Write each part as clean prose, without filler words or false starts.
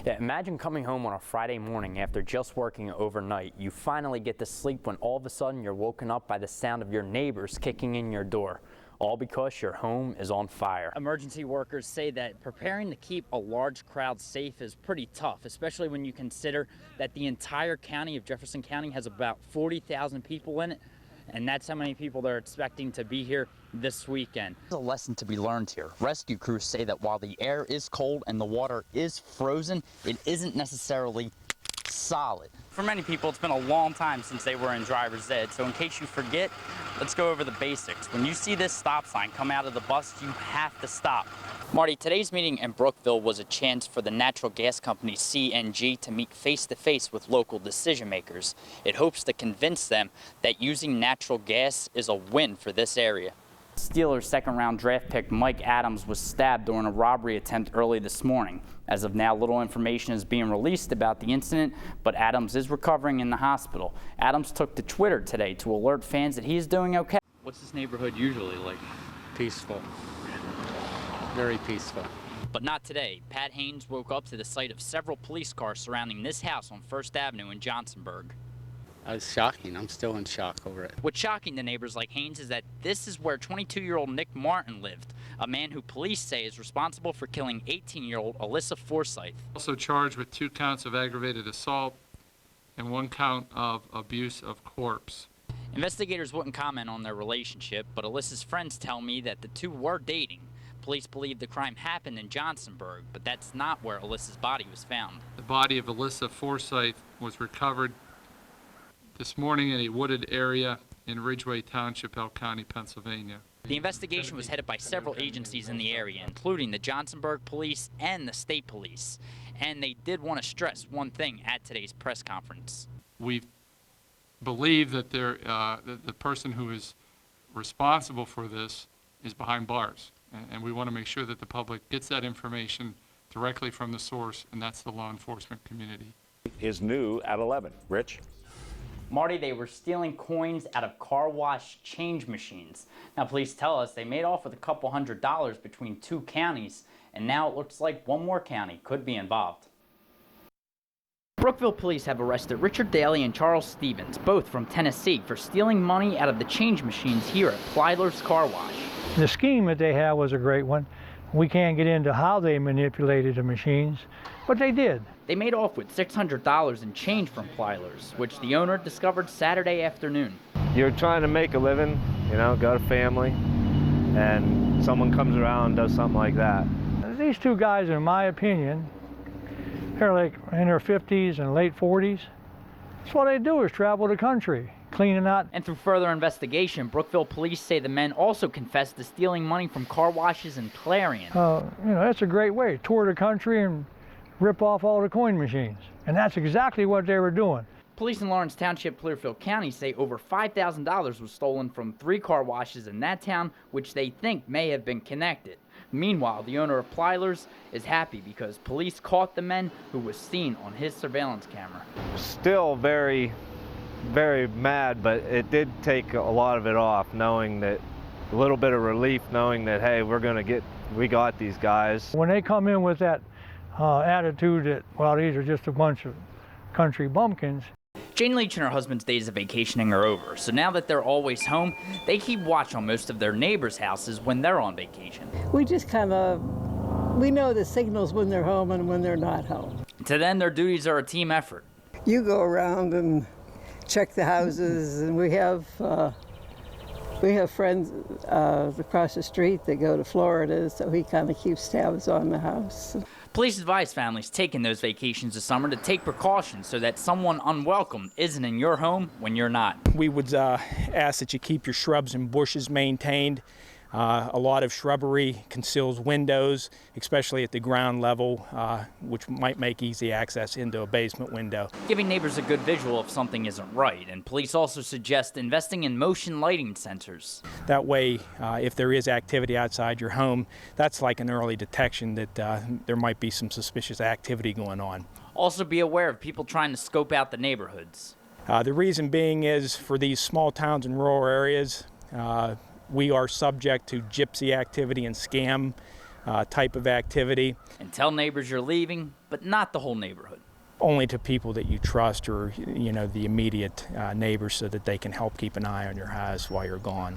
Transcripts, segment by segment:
Yeah, imagine coming home on a Friday morning after just working overnight. You finally get to sleep when all of a sudden you're woken up by the sound of your neighbors kicking in your door, all because your home is on fire. Emergency workers say that preparing to keep a large crowd safe is pretty tough, especially when you consider that the entire county of Jefferson County has about 40,000 people in it. And that's how many people they're expecting to be here this weekend. There's a lesson to be learned here. Rescue crews say that while the air is cold and the water is frozen, it isn't necessarily solid. For many people, it's been a long time since they were in driver's ed, so in case you forget, let's go over the basics. When you see this stop sign come out of the bus, you have to stop. Marty, today's meeting in Brookville was a chance for the natural gas company CNG to meet face-to-face with local decision makers. It hopes to convince them that using natural gas is a win for this area. Steelers second-round draft pick Mike Adams was stabbed during a robbery attempt early this morning. As of now, little information is being released about the incident, but Adams is recovering in the hospital. Adams took to Twitter today to alert fans that he is doing okay. What's this neighborhood usually like? Peaceful. Very peaceful. But not today. Pat Haynes woke up to the sight of several police cars surrounding this house on 1st Avenue in Johnsonburg. It's shocking. I'm still in shock over it. What's shocking to neighbors like Haynes is that this is where 22-year-old Nick Martin lived, a man who police say is responsible for killing 18-year-old Alyssa Forsyth. Also charged with 2 counts of aggravated assault and 1 count of abuse of corpse. Investigators wouldn't comment on their relationship, but Alyssa's friends tell me that the two were dating. Police believe the crime happened in Johnsonburg, but that's not where Alyssa's body was found. The body of Alyssa Forsyth was recovered this morning in a wooded area in Ridgeway Township, Elk County, Pennsylvania. The investigation was headed by several agencies in the area, including the Johnsonburg Police and the State Police. And they did want to stress one thing at today's press conference. We believe that the person who is responsible for this is behind bars. And we want to make sure that the public gets that information directly from the source, and that's the law enforcement community. Is new at 11. Rich? Marty, they were stealing coins out of car wash change machines. Now, police tell us they made off with a couple $100s between 2 counties, and now it looks like 1 more county could be involved. Brookville police have arrested Richard Daly and Charles Stevens, both from Tennessee, for stealing money out of the change machines here at Plyler's Car Wash. The scheme that they had was a great one. We can't get into how they manipulated the machines, but they did. They made off with $600 in change from Plyler's, which the owner discovered Saturday afternoon. You're trying to make a living, you know, got a family, and someone comes around and does something like that. These 2 guys, in my opinion, they're like in their 50s and late 40s. That's what they do, is travel the country, cleaning out. And through further investigation, Brookville police say the men also confessed to stealing money from car washes in Clarion. You know, that's a great way, tour the country and rip off all the coin machines. And that's exactly what they were doing. Police in Lawrence Township, Clearfield County say over $5,000 was stolen from 3 car washes in that town, which they think may have been connected. Meanwhile, the owner of Plyler's is happy because police caught the men who was seen on his surveillance camera. Still very, very mad, but it did take a lot of it off, knowing that, a little bit of relief knowing that, hey, we got these guys. When they come in with that attitude that, well, these are just a bunch of country bumpkins. Jane Leach and her husband's days of vacationing are over, so now that they're always home, they keep watch on most of their neighbors' houses when they're on vacation. We just we know the signals when they're home and when they're not home. To them, their duties are a team effort. You go around and check the houses, and we have friends across the street that go to Florida, so he kind of keeps tabs on the house. Police advise families taking those vacations this summer to take precautions so that someone unwelcome isn't in your home when you're not. We would ask that you keep your shrubs and bushes maintained. A lot of shrubbery conceals windows, especially at the ground level, which might make easy access into a basement window. Giving neighbors a good visual if something isn't right, and police also suggest investing in motion lighting sensors. That way, if there is activity outside your home, that's like an early detection that there might be some suspicious activity going on. Also be aware of people trying to scope out the neighborhoods. The reason being is for these small towns and rural areas, we are subject to gypsy activity and scam type of activity, And tell neighbors you're leaving, but not the whole neighborhood. only to people that you trust or, you know, the immediate neighbors so that they can help keep an eye on your house while you're gone.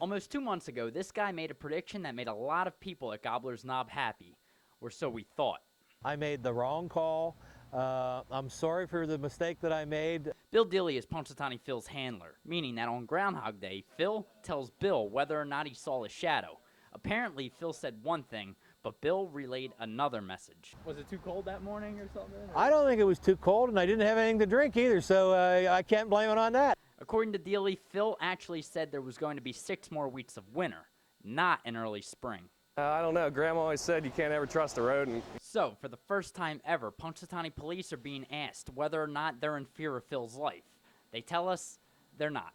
Almost 2 months ago, this guy made a prediction that made a lot of people at Gobbler's Knob happy, or so we thought. I made the wrong call. I'm sorry for the mistake that I made. Bill Dilly is Punxsutawney Phil's handler, meaning that on Groundhog Day, Phil tells Bill whether or not he saw a shadow. Apparently, Phil said one thing, but Bill relayed another message. Was it too cold that morning or something? I don't think it was too cold, and I didn't have anything to drink either, so I can't blame it on that. According to Dilly, Phil actually said there was going to be 6 more weeks of winter, not an early spring. I don't know. Grandma always said you can't ever trust the road. So, for the first time ever, Punxsutawney police are being asked whether or not they're in fear of Phil's life. They tell us they're not.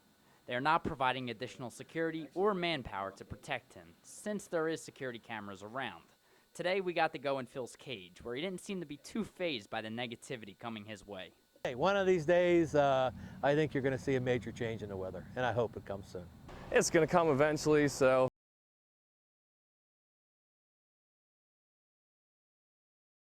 They are not providing additional security or manpower to protect him, since there is security cameras around. Today, we got to go in Phil's cage, where he didn't seem to be too fazed by the negativity coming his way. Hey, one of these days, I think you're going to see a major change in the weather, and I hope it comes soon. It's going to come eventually, so